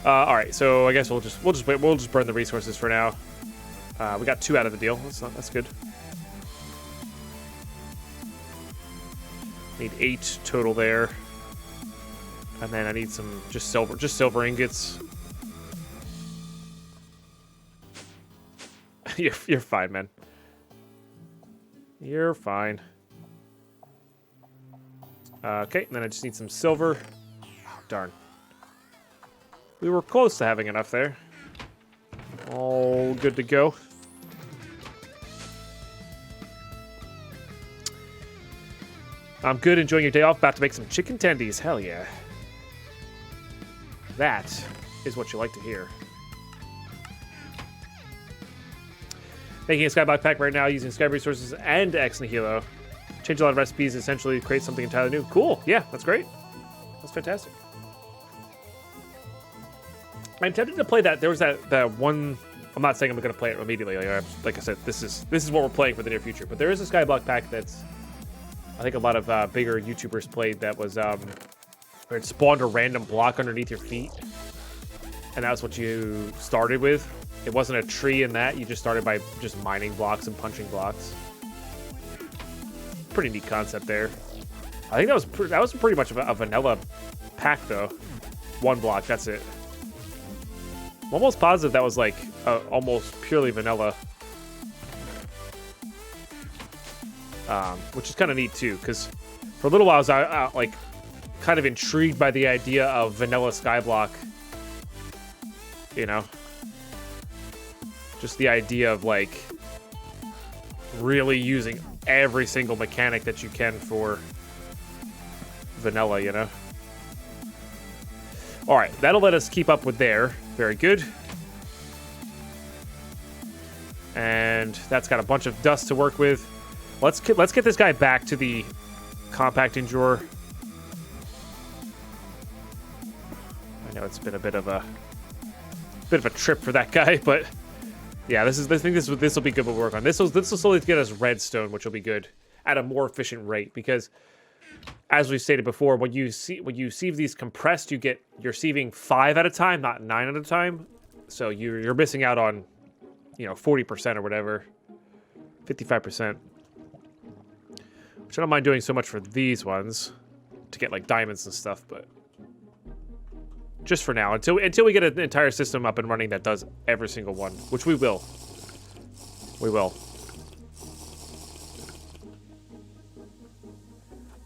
All right, so I guess we'll just wait. We'll just burn the resources for now. We got 2 out of the deal. That's good. Need 8 total there, and then I need some just silver ingots. You're fine, man. You're fine. Okay, and then I just need some silver. Oh, darn. We were close to having enough there. All good to go. I'm good, enjoying your day off. About to make some chicken tendies. Hell yeah. That is what you like to hear. Making a Skyblock pack right now using Sky resources and Ex Nihilo. Change a lot of recipes, essentially create something entirely new. Cool. Yeah, that's great. That's fantastic. I'm tempted to play that. There was that one. I'm not saying I'm going to play it immediately. Like I said, this is what we're playing for the near future. But there is a Skyblock pack that's, I think a lot of bigger YouTubers played. That was where it spawned a random block underneath your feet, and that's what you started with. It wasn't a tree in that. You just started by just mining blocks and punching blocks. Pretty neat concept there. I think that was pretty much a vanilla pack though. One block, that's it. I'm almost positive that was like almost purely vanilla. Which is kind of neat too, because for a little while I was like kind of intrigued by the idea of vanilla Skyblock. You know? Just the idea of like really using every single mechanic that you can for vanilla, you know? Alright, that'll let us keep up with there. Very good. And that's got a bunch of dust to work with. Let's get this guy back to the compacting drawer. I know it's been a bit of a trip for that guy, but yeah, I think this will be good to work on. This will slowly get us redstone, which will be good at a more efficient rate, because as we stated before, when you sieve these compressed, you're sieving 5 at a time, not 9 at a time. So you're missing out on, 40% or whatever, 55%. Which I don't mind doing so much for these ones to get like diamonds and stuff, but just for now, until we get an entire system up and running that does every single one, which we will. We will.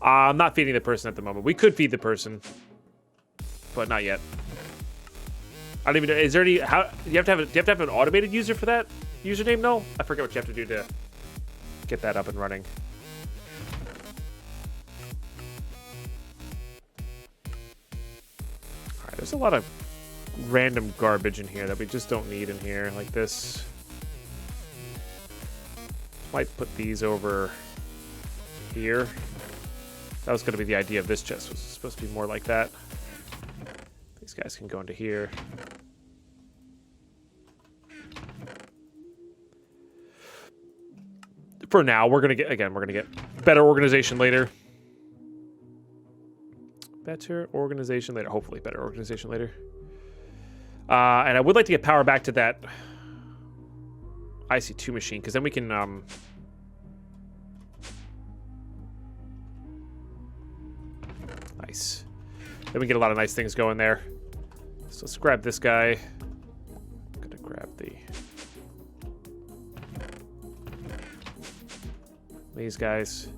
I'm not feeding the person at the moment. We could feed the person, but not yet. I don't even know. Is there any? How do you have to have an automated user for that username? No, I forget what you have to do to get that up and running. All right, there's a lot of random garbage in here that we just don't need in here, like this. Might put these over here. That was going to be the idea of this chest. Was supposed to be more like that. These guys can go into here. For now, we're gonna get better organization later. Better organization later. Hopefully, better organization later. And I would like to get power back to that IC2 machine, because then we can nice. Then we get a lot of nice things going there. So let's grab this guy. I'm gonna grab these guys,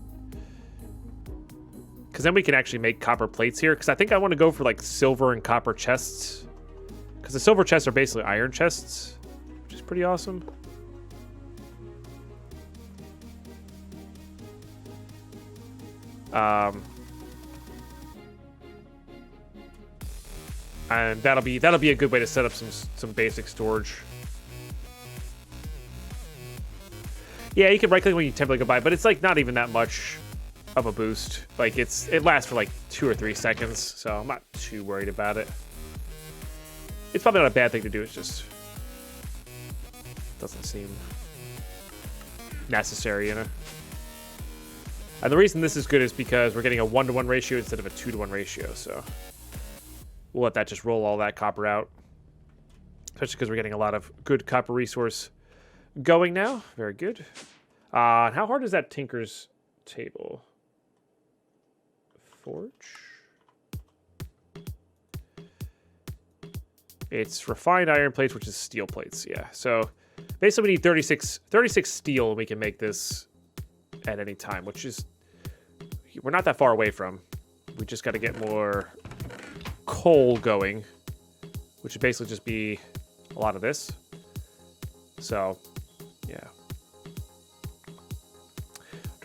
because then we can actually make copper plates here, because I think I want to go for like silver and copper chests, because the silver chests are basically iron chests, which is pretty awesome. And that'll be a good way to set up some basic storage. Yeah, you can right click when you temporarily go by, but it's like not even that much of a boost. Like it lasts for like 2 or 3 seconds, so I'm not too worried about it. It's probably not a bad thing to do, it's just doesn't seem necessary, you know. And the reason this is good is because we're getting a 1-to-1 ratio instead of a 2-to-1 ratio, so we'll let that just roll all that copper out. Especially because we're getting a lot of good copper resource going now. Very good. How hard is that Tinker's table? Forge? It's refined iron plates, which is steel plates, yeah. So basically we need 36 steel, and we can make this at any time, which is, we're not that far away from. We just got to get more coal going, which would basically just be a lot of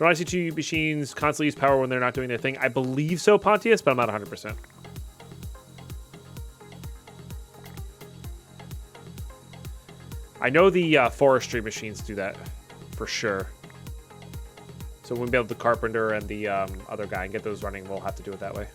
Don't I see two machines constantly use power when they're not doing their thing? I believe so, Pontius, but I'm not 100%. I know the forestry machines do that for sure. So we'll be able to carpenter and the other guy and get those running. We'll have to do it that way.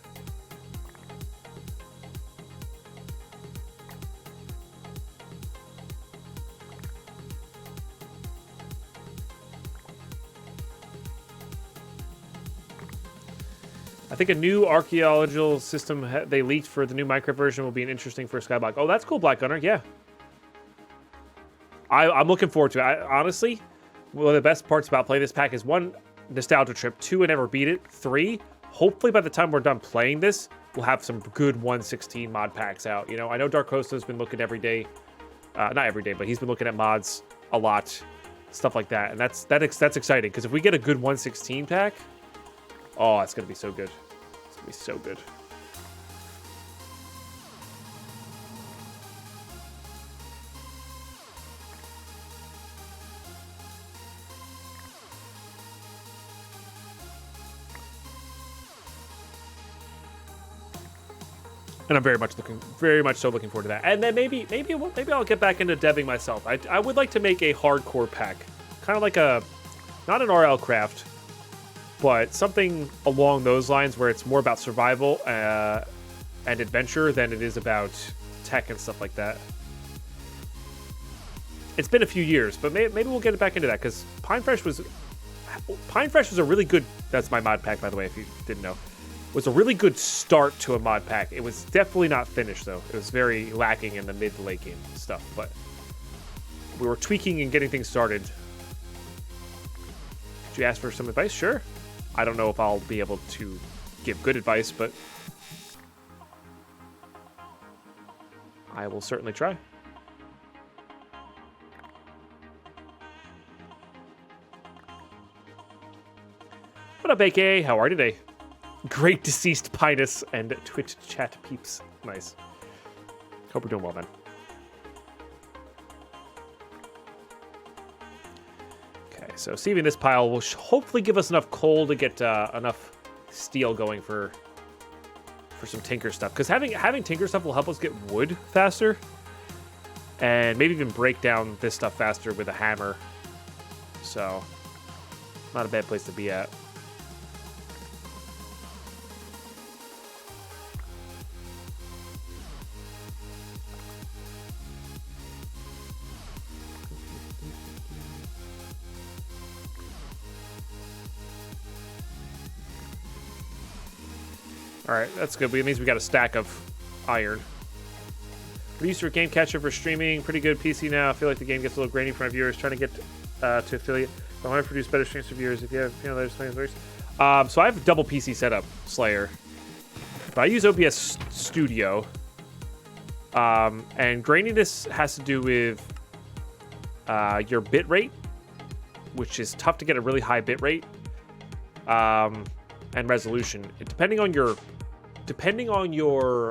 I think a new archaeological system they leaked for the new Minecraft version will be an interesting for Skyblock. Oh, that's cool, Black Gunner. Yeah. I'm looking forward to it. Honestly, one of the best parts about playing this pack is 1, nostalgia trip, 2, I never beat it, 3, hopefully by the time we're done playing this, we'll have some good 1.16 mod packs out. You know, I know Dark Costa's been looking every day. Not every day, but he's been looking at mods a lot. Stuff like that. And that's exciting, because if we get a good 1.16 pack, oh, it's going to be so good. It's going to be so good. And I'm very much so looking forward to that. And then maybe I'll get back into deving myself. I would like to make a hardcore pack, kind of like not an RL craft, but something along those lines where it's more about survival and adventure than it is about tech and stuff like that. It's been a few years, but maybe we'll get it back into that, because Pinefresh was a really good. That's my mod pack, by the way, if you didn't know. Was a really good start to a mod pack. It was definitely not finished, though. It was very lacking in the mid to late game stuff, but we were tweaking and getting things started. Did you ask for some advice? Sure. I don't know if I'll be able to give good advice, but I will certainly try. What up, AK? How are you today? Great deceased Pinus and Twitch chat peeps. Nice. Hope we're doing well, man. Okay, so sieving this pile will hopefully give us enough coal to get enough steel going for some tinker stuff. Because having tinker stuff will help us get wood faster. And maybe even break down this stuff faster with a hammer. So, not a bad place to be at. Alright, that's good. It means we got a stack of iron. We used to game catcher for streaming. Pretty good PC now. I feel like the game gets a little grainy for my viewers. Trying to get to affiliate. I want to produce better streams for viewers. If you have, there's things. So I have a double PC setup, Slayer. But I use OBS Studio. And graininess has to do with your bit rate, which is tough to get a really high bit rate. And resolution. Depending on your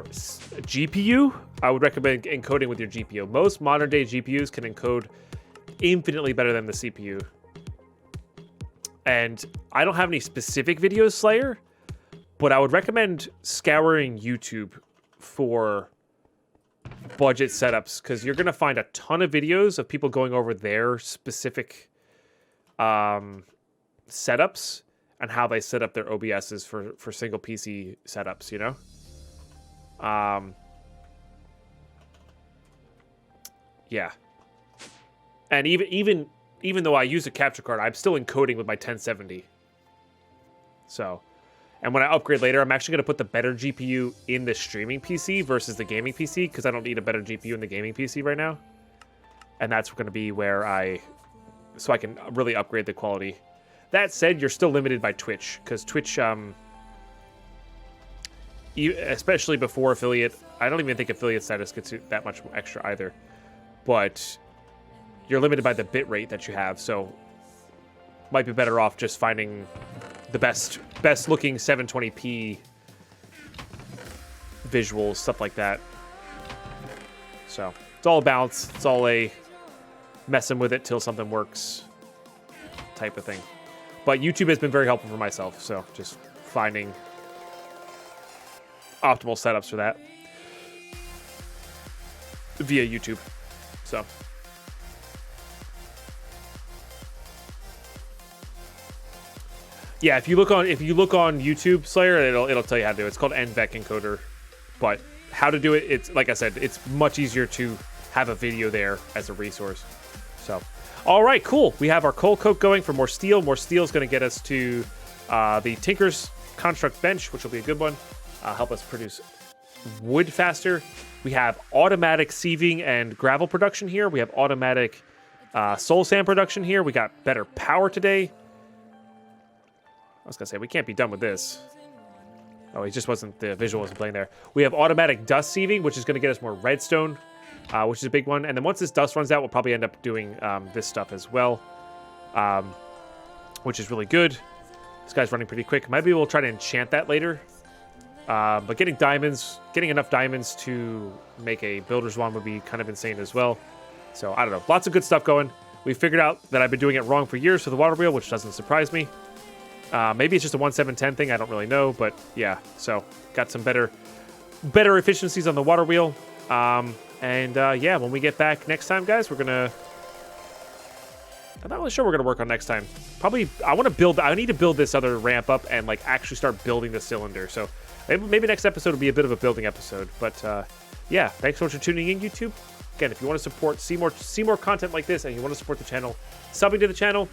GPU, I would recommend encoding with your GPU. Most modern day GPUs can encode infinitely better than the CPU. And I don't have any specific videos, Slayer, but I would recommend scouring YouTube for budget setups, because you're going to find a ton of videos of people going over their specific setups and how they set up their OBSs for single PC setups, you know? Yeah. And even though I use a capture card, I'm still encoding with my 1070. So, and when I upgrade later, I'm actually going to put the better GPU in the streaming PC versus the gaming PC, because I don't need a better GPU in the gaming PC right now. And that's going to be where so I can really upgrade the quality. That said, you're still limited by Twitch, because Twitch, especially before affiliate, I don't even think affiliate status gets you that much extra either. But you're limited by the bit rate that you have, so might be better off just finding the best looking 720p visuals, stuff like that. So it's all a balance. It's all a messing with it till something works type of thing. But YouTube has been very helpful for myself, so just finding optimal setups for that via YouTube. So yeah, if you look on YouTube Slayer, it'll tell you how to do it. It's called NVEC encoder, but how to do it, it's like I said, it's much easier to have a video there as a resource. So all right, cool. We have our coal coke going for more steel. More steel is going to get us to the Tinker's Construct Bench, which will be a good one. Help us produce wood faster. We have automatic sieving and gravel production here. We have automatic soul sand production here. We got better power today. I was going to say, we can't be done with this. Oh, it just wasn't, the visual wasn't playing there. We have automatic dust sieving, which is going to get us more redstone, which is a big one. And then once this dust runs out, we'll probably end up doing this stuff as well, which is really good. This guy's running pretty quick. Maybe we'll try to enchant that later. But getting enough diamonds to make a builder's wand would be kind of insane as well. So, I don't know. Lots of good stuff going. We figured out that I've been doing it wrong for years for the water wheel, which doesn't surprise me. Maybe it's just a 1-7-10 thing. I don't really know. But, yeah. So, got some better efficiencies on the water wheel. Yeah, when we get back next time, guys, we're going to... I'm not really sure we're going to work on next time. Probably, I need to build this other ramp up and, like, actually start building the cylinder. So, maybe next episode will be a bit of a building episode. But, yeah, thanks so much for tuning in, YouTube. Again, if you want to see more content like this and you want to support the channel, subbing to the channel,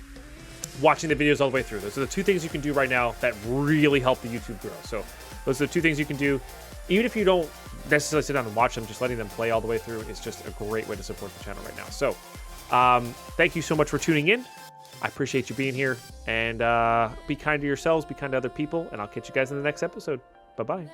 watching the videos all the way through. Those are the two things you can do right now that really help the YouTube grow. So, those are the two things you can do. Even if you don't necessarily sit down and watch them, just letting them play all the way through is just a great way to support the channel right now. So, thank you so much for tuning in. I appreciate you being here. And be kind to yourselves, be kind to other people, and I'll catch you guys in the next episode. Bye-bye.